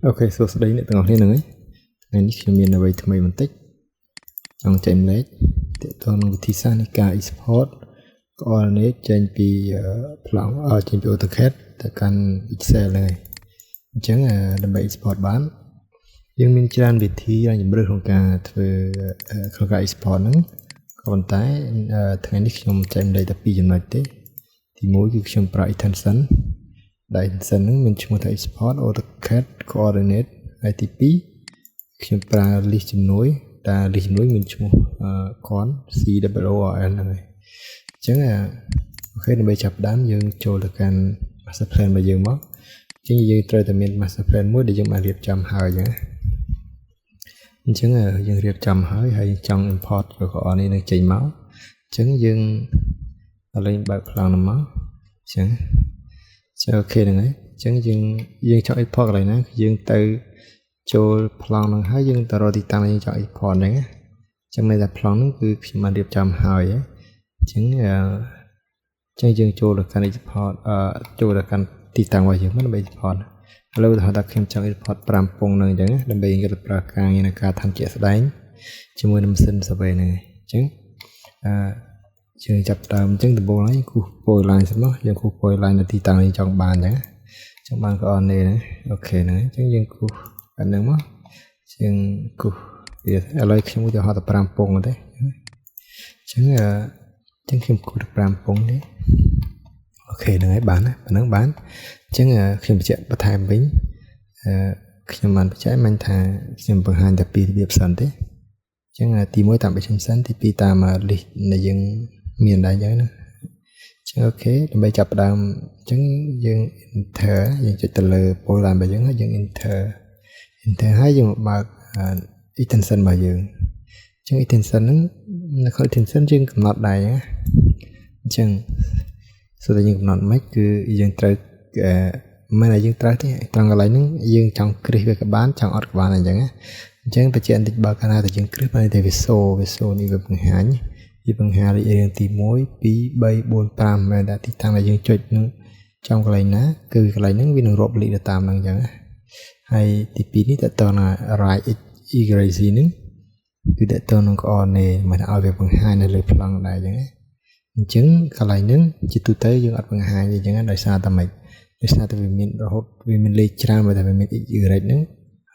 Ok, số đây nữa từng lên nữa. Ngàyนี้ខ្ញុំមានអ្វីថ្មីបន្តិចចង់ចែកម្លែកទាក់ទងនឹងវិធីសាស្ត្រនៃការ export coordinate ចេញពីប្លង់ចេញពី AutoCAD ទៅកាន់ Excel ហ្នឹងហើយអញ្ចឹងដើម្បី export បានយើងមានច្រើនវិធីយ៉ាងជម្រើសក្នុងការធ្វើក្នុងការ export ហ្នឹងក៏ប៉ុន្តែថ្ងៃនេះខ្ញុំចែកម្លែកតែពីរចំណុចទេទី1គឺខ្ញុំប្រើ extension ដែល extension ហ្នឹងមានឈ្មោះថា export AutoCAD coordinate ហើយទី2ខ្ញុំប្រើ list ជំនួយដែល list ជំនួយមានឈ្មោះCON CWORN ហ្នឹងហើយអញ្ចឹងអូខេដើម្បីចាប់ផ្ដើមយើងចូលទៅកាន់ master plan របស់យើងមកអញ្ចឹងយើងត្រូវតែមាន master plan មួយដែលយើងបានរៀបចំហើយអញ្ចឹងយើងរៀបចំហើយចង់ import យក coordinate នេះចេញមកអញ្ចឹងយើងឥឡូវបើកប្លង់នោះមកអញ្ចឹងអូខេហ្នឹងហើយអញ្ចឹងយើងចង់ import កន្លែងណាយើងទៅចូលប្លង់ហ្នឹងហើយយើងទៅរកទីតាំងយើងចង់ export ហ្នឹងអញ្ចឹងមានតែប្លង់ហ្នឹងគឺខ្ញុំបានរៀបចំហើយអញ្ចឹងយើងចូលទៅកាន់ export ចូលទៅកាន់ទីតាំងរបស់យើងដើម្បី export ឥឡូវថាខ្ញុំចង់ export 5ពងហ្នឹងអញ្ចឹងដើម្បីយើងទៅប្រើការងារនៃការឋានជាក់ស្ដែងជាមួយនឹងម៉ាស៊ីន survey ហ្នឹងអញ្ចឹងយើងចាប់ដើមអញ្ចឹងដំបូងហើយគូស polyline សិនមកយើងគូស polyline នៅទីតាំងយើងចង់បានអញ្ចឹងចង់បាន coordinate ហ្នឹងអូខេហ្នឹងអញ្ចឹងយើងគូសអាហ្នឹងមកជាងគូសវាឥឡូវខ្ញុំឧទាហរណ៍ទៅ5ពងទេអញ្ចឹងខ្ញុំគូសទៅ5ពងទេអូខេហ្នឹងហើយបានណាប៉ុណ្ណឹងបានអញ្ចឹងខ្ញុំបញ្ជាក់បន្ថែមវិញខ្ញុំបានបញ្ជាក់មិញថាខ្ញុំបង្ហាញតែពីរបៀបសិនទេអញ្ចឹងទី1តាម extension ទី2តាម list ដែលយើងមានដែរអញ្ចឹងណាអញ្ចឹងអូខេដើម្បីចាប់ផ្ដើមអញ្ចឹងយើង enter យើងចុចទៅលើ polyline របស់យើងហើយយើង enter ហើយយើងបើក extension របស់យើងអញ្ចឹង extension ហ្នឹងនៅក្នុង extension យើងកំណត់ដែរអញ្ចឹងសូមតែយើងកំណត់មិនគឺយើងត្រូវមិនឲ្យយើងត្រូវទេត្រង់កន្លែងហ្នឹងយើងចង់គ្រីសវាក៏បានចង់អត់ក៏បានអញ្ចឹងបញ្ជាក់បន្តិចបើកាលណាតែយើងគ្រីសបានតែវាសូនេះវាបង្ហាញរីករាងទី1 2 3 4 5មែនតែទីតាំងដែលយើងចុចនឹងចំកន្លែងណាគឺកន្លែងហ្នឹងវានឹងរាប់លេខទៅតាមហ្នឹងអញ្ចឹងហើយទី2នេះតើតើណា right equality ហ្នឹងគឺតើតើនឹង coordinate មិនឲ្យវាបង្ហាញនៅលើប្លង់ដែរអញ្ចឹងកន្លែងហ្នឹងជាទូទៅយើងអត់បង្ហាញទេអញ្ចឹងដោយសារតែវាមានរហូតវាមានលេខច្រើនបើតែវាមាន x y ហ្នឹង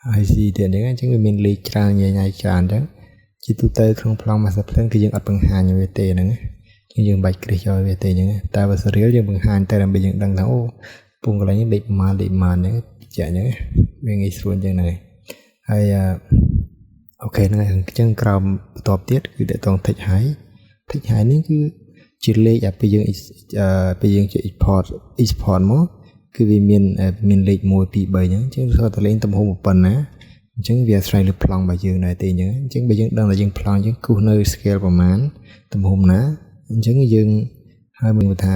ហើយ z ទៀតអញ្ចឹងវាមានលេខច្រើនញ៉ៃច្រើនអញ្ចឹងជាទូទៅក្នុងប្លង់ master plan គឺយើងអត់បង្ហាញវាទេហ្នឹងយើងបាច់គ្រីសយកវាទេអញ្ចឹងតែបើ serial យើងបង្ហាញតែដើម្បីយើងដឹងថាអូពងកន្លែងនេះលេខប្រមាណអញ្ចឹងចាអញ្ចឹងវាងាយស្រួលអញ្ចឹងហ្នឹងហើយអូខេហ្នឹងហើយអញ្ចឹងក្រោមបន្ទាប់ទៀតគឺតើតង tick high នេះគឺជាលេខពេលយើងជួយ export មកគឺវាមានលេខ1 2 3អញ្ចឹងគាត់ទៅលេខទំហំប៉ុណ្ណាអញ្ចឹងវាអាស្រ័យលើប្លង់របស់យើងដែរទេអញ្ចឹងបើយើងដឹងថាយើងប្លង់យើងគូសនៅ scale ប្រមាណទំហំណាអញ្ចឹងយើងហើយមើលថា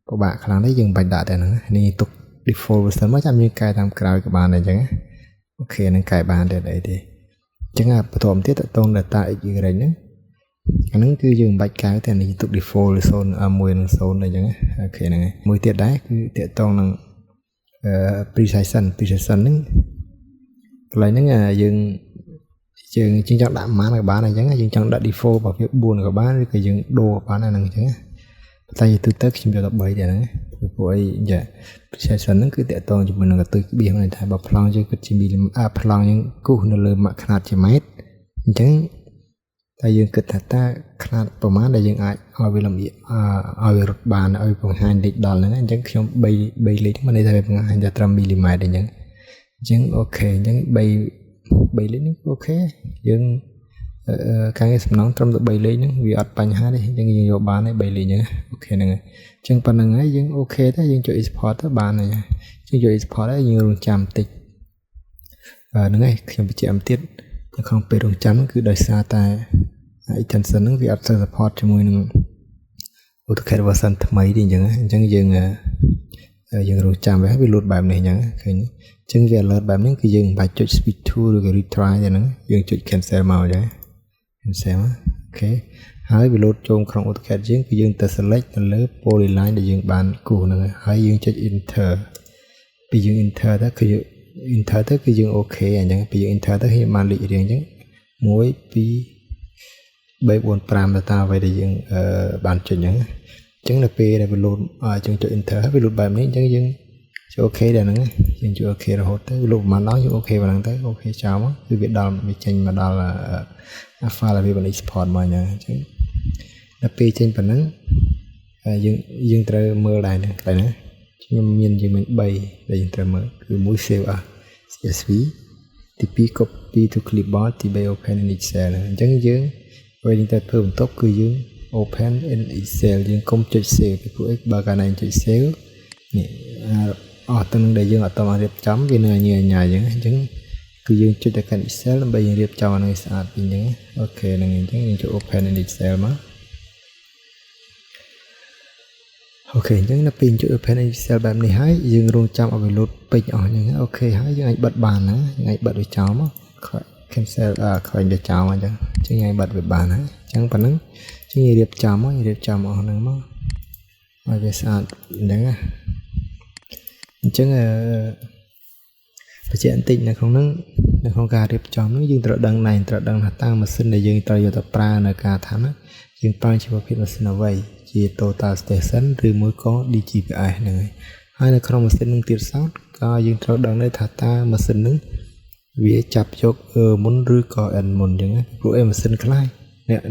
ពិបាកខ្លាំងទេយើងបាច់ដាក់តែហ្នឹងនេះទុក default version មកចាំយើងកែតាមក្រោយក៏បានដែរអញ្ចឹងអូខេនឹងកែបានដែរអីទេអញ្ចឹងបន្ទាប់ទៀតតទៅ data x y ហ្នឹងអាហ្នឹងគឺយើងមិនបាច់កែតែនេះទុក default 0 1 និង 0 អញ្ចឹងអូខេហ្នឹងហើយមួយទៀតដែរគឺតកតងនឹងprecision ហ្នឹងកន្លែងហ្នឹងយើងចង់ដាក់ប៉ុន្មានក៏បានអញ្ចឹងយើងចង់ដាក់ default របស់វា4ក៏បានឬក៏យើងដូរបានហ្នឹងអញ្ចឹងតែទូទៅខ្ញុំយកដល់3ដែរហ្នឹងព្រោះអីចា precision ហ្នឹងគឺតកតងជាមួយនឹងកន្ទុយក្បៀសហ្នឹងថាបើប្លង់យើងគិតជាប្លង់យើងគូសនៅលើម៉ាក់ខ្នាតជាម៉ែត្រអញ្ចឹងតែយើងគិតថាតើខ្នាតប្រមាណដែលយើងអាចឲ្យវាលំអៀកឲ្យរត់បានឲ្យបង្ហាញលេខដល់ហ្នឹងអញ្ចឹងខ្ញុំ3លេខហ្នឹងមិនន័យថាវាបង្ហាញតែត្រឹមមីលីម៉ែត្រអញ្ចឹងអូខេអញ្ចឹង3លេខហ្នឹងអូខេយើងការងារសំណងត្រឹមតែ3លេខហ្នឹងវាអត់បញ្ហាទេអញ្ចឹងយើងយកបានហើយ3លេខហ្នឹងអូខេហ្នឹងហើយអញ្ចឹងប៉ុណ្្នឹងហើយយើងអូខេតែយើងជួយ export ទៅបានហើយយើងជួយ export ហើយយើងរងចាំបន្តិចហ្នឹងហើយខ្ញុំបញ្ជាក់បន្តិចនៅក្នុងពេលរងចាំគឺដោយសារតែ extension ហ្នឹងវាអត់សូវ support ជាមួយនឹង AutoCAD version ថ្មីទេអញ្ចឹងយើងរងចាំវាលូតបែបនេះអញ្ចឹងឃើញអញ្ចឹងវា alert បែបនេះគឺយើងមិនបាច់ចុច speed tool ឬក៏ retry ទេហ្នឹងយើងចុច cancel មកអញ្ចឹង cancel អូខេហើយវាលូតចូលក្នុង AutoCAD យើងគឺយើងទៅ select ទៅលើ polyline ដែលយើងបានគូសហ្នឹងហើយយើងចុច enter ពីយើង enter ទៅគឺ enter ទៅគឺយើងអូខេអញ្ចឹងពេលយើង enter ទៅយើងបានលេខរៀងអញ្ចឹង1 2 3 4 5 data អ្វីដែលយើងបានចុចអញ្ចឹងនៅពេលដែលវា load យើងចុច enter ហើយវា load បែបនេះអញ្ចឹងយើងចុចអូខេដែរហ្នឹងយើងចុចអូខេរហូតទៅវា load ប្រហែលដល់យើងអូខេប៉ុណ្ណឹងទៅអូខេចោលមកគឺវាដល់វាចេញមកដល់ file ដែលវាបាន export មកអញ្ចឹងដល់ពេលចេញប៉ុណ្ណឹងយើងត្រូវមើលដែរកន្លែងណាខ្ញុំមាន3ដែលយើងត្រូវមើលគឺមួយ save as CSV ទី2 copy to clipboard ទី3 open in Excel អញ្ចឹងយើងពេលយើងត្រូវធ្វើបន្ទាប់គឺយើង open in Excel យើងកុំចុច save ពីព្រោះបើកាលណាចុច save នេះអស់ទៅនឹងដែលយើងអត់តរៀបចំវានៅញ៉ៃអញ្ចឹងគឺយើងចុចទៅកាន់ Excel ដើម្បីយើងរៀបចំឲ្យស្អាតពីអញ្ចឹងអូខេហ្នឹងអញ្ចឹងយើងចុច open in Excel មកអូខេអញ្ចឹងនៅពេលចុច open in Excel បែបនេះហើយយើងរងចាំឲ្យវា load ពេញអស់អញ្ចឹងអូខេហើយយើងអាចបិទបានណាយើងអាចបិទវាចោលមក cancel ខ្វែងវាចោលអញ្ចឹងយើងអាចបិទវាបានហើយអញ្ចឹងប៉ុណ្ណឹងយើងរៀបចំមករៀបចំអស់ហ្នឹងមកឲ្យវាស្អាតអញ្ចឹងណាអញ្ចឹងបញ្ជាក់បន្តិចនៅក្នុងហ្នឹងនៅក្នុងការរៀបចំហ្នឹងយើងត្រូវដឹងថាតើម៉ាស៊ីនដែលយើងត្រូវយកទៅប្រើនៅការថាហ្នឹងយើងប្រើជាប្រភេទម៉ាស៊ីនអ្វីជា total station ឬមួយក៏ DGPS ហ្នឹងហើយនៅក្នុងម៉ាស៊ីនហ្នឹងទៀតសោតក៏យើងត្រូវដឹងដែរថាតើម៉ាស៊ីនហ្នឹងវាចាប់យកមុនឬក៏ end មុនអញ្ចឹងព្រោះម៉ាស៊ីនខ្លះ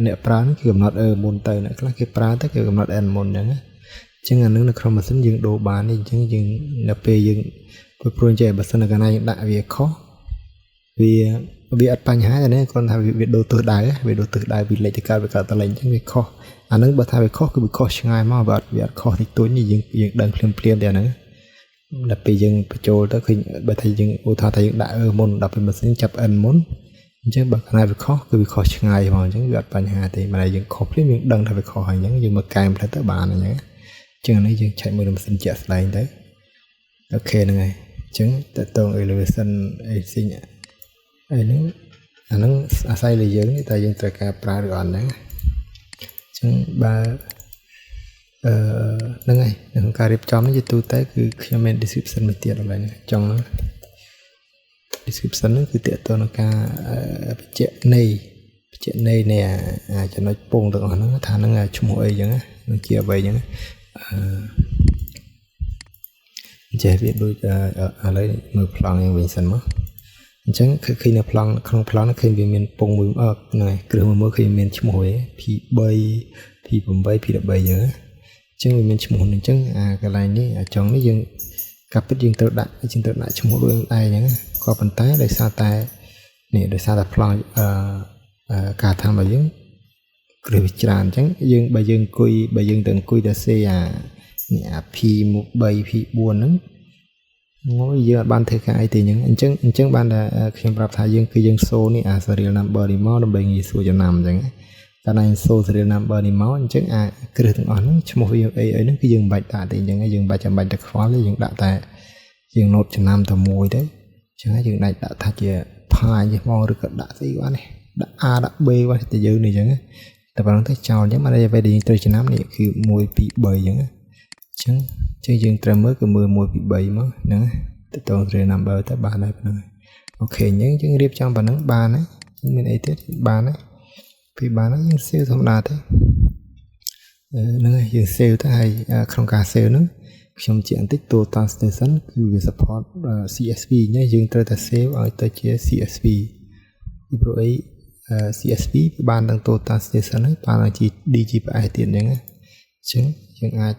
អ្នកប្រើហ្នឹងគឺកំណត់មុនទៅអ្នកខ្លះគេប្រើទៅគេកំណត់ end មុនអញ្ចឹងអញ្ចឹងអានឹងនៅក្នុងម៉ាស៊ីនយើងដូរបាននេះអញ្ចឹងយើងនៅពេលយើងព្រោះចេះបើសិននៅកន្លែងយើងដាក់វាខុសវាអត់បញ្ហាទេណាគ្រាន់តែវាដូរទិសដៅពីលេខទៅកើតវាកើតទៅលេខអញ្ចឹងវាខុសអានឹងបើថាវាខុសគឺវាខុសឆ្ងាយមកបើវាអត់ខុសតិចតួចនេះយើងដឹងភ្លាមតែអាហ្នឹងដល់ពេលយើងបញ្ចូលទៅឃើញបើថាយើងឧទាហរណ៍ថាយើងដាក់មុនដល់ពេលម៉ាស៊ីនចាប់ end មុនអញ្ចឹងបើខ្នាតវាខុសគឺវាខុសឆ្ងាយមកអញ្ចឹងវាអត់បញ្ហាទេបើយើងខុសភ្លាមយើងដឹងថាវាខុសហើយអញ្ចឹងយើងមកកែផ្លែទៅបានអញ្ចឹងនេះយើងឆែកមើលម៉ាស៊ីនជាក់ស្ដែងទៅអូខេហ្នឹងហើយអញ្ចឹងតើតង elevation អីផ្សេងអាហ្នឹងអាស្រ័យលើយើងតែយើងត្រូវការប្រើឬអត់ហ្នឹងអញ្ចឹងបើហ្នឹងហើយនៅក្នុងការរៀបចំនេះជាទូទៅគឺខ្ញុំមាន description មួយទៀតឡើយចង់ description ហ្នឹងគឺតើតើនឹងការបញ្ជាក់នៃចំណុចពងទាំងអស់ហ្នឹងថាហ្នឹងឈ្មោះអីអញ្ចឹងនឹងជាអ្វីអញ្ចឹងចេះវាដូចឥឡូវមើលប្លង់យ៉ាងវិញសិនមកអញ្ចឹងគឺឃើញនៅប្លង់ក្នុងប្លង់ឃើញវាមានពងមួយហ្នឹងហើយគ្រឿងមួយឃើញមានឈ្មោះឯង P3 P8 P13 យើងអញ្ចឹងវាមានឈ្មោះនេះអញ្ចឹងកន្លែងនេះចុងនេះយើងកាប់ពិតយើងត្រូវដាក់ឈ្មោះដូចឯងអញ្ចឹងក៏ប៉ុន្តែដោយសារតែប្លង់ការថារបស់យើងគ្រឿងវាច្រើនអញ្ចឹងបើយើងទៅអង្គុយតែសេP3 P4 ហ្នឹងងយើងអត់បានធ្វើការអីទេអញ្ចឹងបានតែខ្ញុំប្រាប់ថាយើងសូនេះserial number នេះមកដើម្បីងាយស្រួលចំណាំអញ្ចឹងតែណែសូ serial number នេះមកអញ្ចឹងគ្រឹះទាំងអស់ហ្នឹងឈ្មោះវាអីហ្នឹងគឺយើងមិនបាច់ដាក់ទេអញ្ចឹងយើងមិនបាច់តែខ្វល់ទេយើងដាក់តែយើង note ចំណាំតែមួយទៅអញ្ចឹងយើងដាក់ថាជា file ទេមកឬក៏ដាក់ស្អីបាននេះដាក់ A ដាក់ B បានតែយើងនេះអញ្ចឹងតែប៉ុណ្ណឹងទៅចោលអញ្ចឹងបានតែអ្វីដែលយើងត្រូវចំណាំនេះគឺ1 2 3អញ្ចឹងយើងត្រូវមើលគឺមើល1 2 3មកហ្នឹងទៅតង serial number ទៅបានហើយប៉ុណ្ណឹងអូខេអញ្ចឹងយើងរៀបចំប៉ុណ្ណឹងបានហើយមានអីទៀតបានហើយពីបានហើយយើង save ធម្មតាទៅហ្នឹងហើយយើង save ទៅហើយក្នុងការ save ហ្នឹងខ្ញុំជាបន្តិច total station គឺវា support CSV ញ៉េយើងត្រូវតែ save ឲ្យទៅជា CSV ពីព្រោះអី CSV វាបានទាំង total station ហ្នឹងបានជា DGPS ទៀតអញ្ចឹងយើងអាច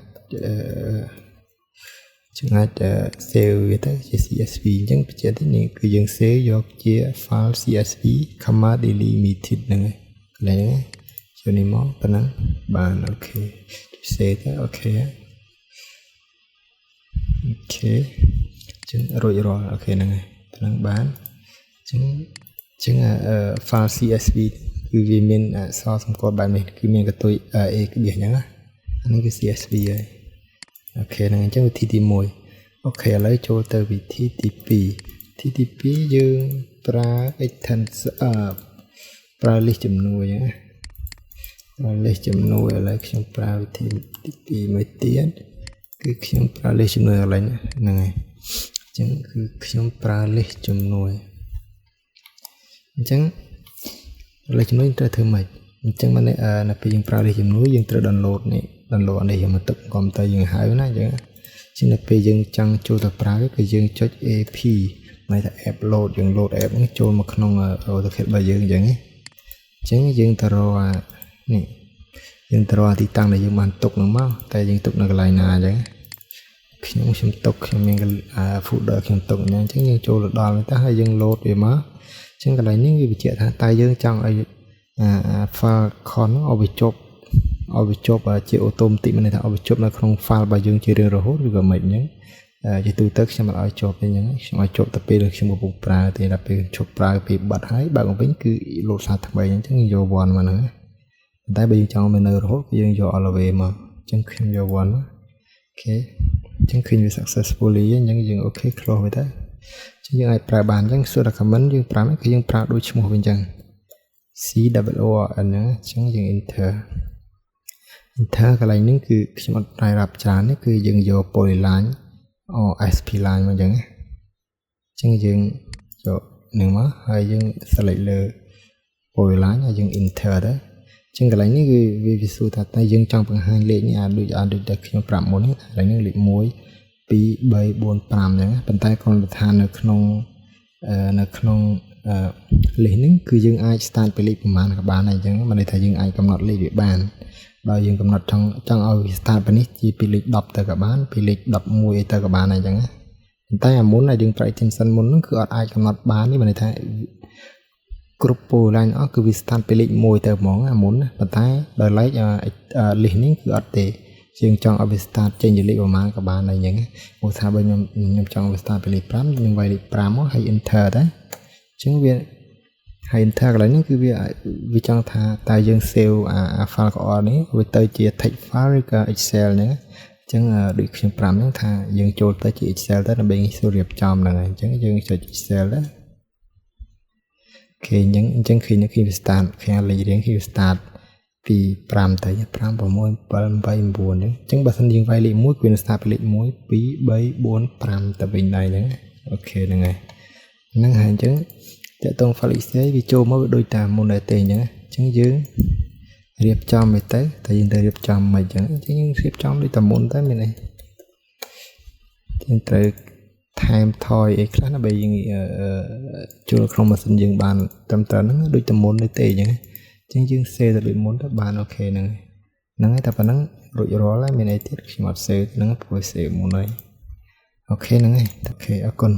save វាទៅជា CSV អញ្ចឹងបញ្ជាក់នេះគឺយើង save យកជា file CSV comma delimited ហ្នឹងហើយកន្លែងហ្នឹងចូលនេះមកប៉ុណ្ណឹងបានអូខេ save ទៅអូខេចឹងរួចរាល់អូខេហ្នឹងហើយប៉ុណ្ណឹងបានចឹងfile CSV គឺវាមានអក្សរសម្គាល់បែបនេះគឺមានកន្ទុយ A ក្បៀសអញ្ចឹងអានេះគឺ CSV ហើយអូខេហ្នឹងអញ្ចឹងវិធីទី1អូខេឥឡូវចូលទៅវិធីទី2យើងប្រើ extensor ប្រើ list ចំនួនអញ្ចឹងប្រើ list ចំនួនឥឡូវខ្ញុំប្រើវិធីទី2មួយទៀតគឺខ្ញុំប្រើ list ចំនួនកន្លែងហ្នឹងហើយ ចឹងគឺខ្ញុំប្រើលេខជំនួយអញ្ចឹងលេខជំនួយត្រូវធ្វើម៉េចអញ្ចឹងមកនៅពេលយើងប្រើលេខជំនួយយើងត្រូវ download នេះយកមកទុកកុំព្យូទ័រយើងហៅណាអញ្ចឹងជាងនៅពេលយើងចង់ចូលទៅប្រើគឺយើងចុច AP ន័យថា app load យើង load app នេះចូលមកក្នុង AutoCAD របស់យើងអញ្ចឹងយើងទៅរកនេះយើងទៅរកទីតាំងដែលយើងបានទុកនោះមកតែយើងទុកនៅកន្លែងណាអញ្ចឹងខ្ញុំទុកខ្ញុំមាន folder ខ្ញុំទុកអញ្ចឹងយើងចូលទៅដល់ទៅហើយយើង load វាមកអញ្ចឹងកន្លែងនេះវាបញ្ជាក់ថាតើយើងចង់ឲ្យfile con ឲ្យវាជប់ជា automatic មានន័យថាឲ្យវាជប់នៅក្នុង file របស់យើងជារៀងរហូតឬក៏មិនអញ្ចឹងជាទូទៅខ្ញុំមិនឲ្យជប់ទេអញ្ចឹងខ្ញុំឲ្យជប់ទៅពេលខ្ញុំកំពុងប្រើទេដល់ពេលជប់ប្រើពេលបាត់ហើយបើកវិញគឺ load សារថ្មីអញ្ចឹងយក one មកហ្នឹងតែបើយើងចង់ឲ្យនៅរហូតគឺយើងយក all the way មកអញ្ចឹងខ្ញុំយក one មកអូខេអញ្ចឹងឃើញវា successfully អញ្ចឹងយើងអូខេ close វាទៅអញ្ចឹងយើងអាចប្រើបានអញ្ចឹង so recommend យើងប្រើគឺយើងប្រើដូចឈ្មោះវិញអញ្ចឹង CWORN អញ្ចឹងយើង enter កន្លែងនេះគឺខ្ញុំអត់ប្រើរាប់ច្រើននេះគឺយើងយក polyline SP line មកអញ្ចឹងយើងយកនឹងមកហើយយើង select លើ polyline ហើយយើង enter ទៅអញ្ចឹងកន្លែងនេះគឺវាសួរថាតើយើងចង់បង្ហាញលេខនេះដូចតែខ្ញុំប្រាប់មុននេះកន្លែងនេះលេខ1 2 3 4 5អញ្ចឹងប៉ុន្តែគ្រាន់តែថានៅក្នុងលេខនេះគឺយើងអាច start ពីលេខប្រមាណក៏បានដែរអញ្ចឹងមិនន័យថាយើងអាចកំណត់លេខវាបានបើយើងកំណត់ចង់ឲ្យវា start ពីនេះជាពីលេខ10ទៅក៏បានពីលេខ11អីទៅក៏បានដែរអញ្ចឹងប៉ុន្តែអាមុនដែលយើងប្រើ extension មុនហ្នឹងគឺអត់អាចកំណត់បាននេះមិនន័យថាគ្រប់ polyline អស់គឺវា start ពីលេខ1ទៅហ្មងអាមុនប៉ុន្តែដោយឡែកលេខនេះគឺអត់ទេយើងចង់ឲ្យវា start ចេញជាលេខប្រមាណក៏បានដែរអញ្ចឹងព្រោះថាបើខ្ញុំចង់វា start ពីលេខ5ខ្ញុំវាយលេខ5មកហើយ enter ទៅអញ្ចឹងវាហើយ enter កន្លែងនេះគឺវាចង់ថាតើយើង save អា file កអនេះវាទៅជា text file ឬក៏ Excel ហ្នឹងអញ្ចឹងដូចខ្ញុំប្រាប់ហ្នឹងថាយើងចូលទៅជា Excel ទៅដើម្បីងាយស្រួលរៀបចំហ្នឹងហើយអញ្ចឹងយើងចុច Excel ទៅអូខេអញ្ចឹងឃើញវា start ឃើញលេខរៀងគឺ start ពី5ទៅ5 6 7 8 9អញ្ចឹងបើសិនយើងវាយលេខ1គឺ start ពីលេខ1 2 3 4 5ទៅវិញដែរហ្នឹងអូខេហ្នឹងហើយអញ្ចឹងតើតង file Excel វាចូលមកវាដូចតាមមុនដែរទេអញ្ចឹងយើងរៀបចំវាទៅតែយើងត្រូវរៀបចំមិនអញ្ចឹងយើងរៀបចំដូចតាមមុនទៅមានអីយើងត្រូវថែមថយអីខ្លះដើម្បីយើងចូលក្នុងម៉ាស៊ីនយើងបានត្រឹមត្រូវហ្នឹងដូចតាមមុនទេអញ្ចឹងយើង save ទៅដូចមុនទៅបានអូខេហ្នឹងហើយតែប៉ុណ្ណឹងរួចរាល់ហើយមានអីទៀតខ្ញុំអត់ save ហ្នឹងព្រោះ save មុនហើយអូខេហ្នឹងហើយអូខេអរគុណ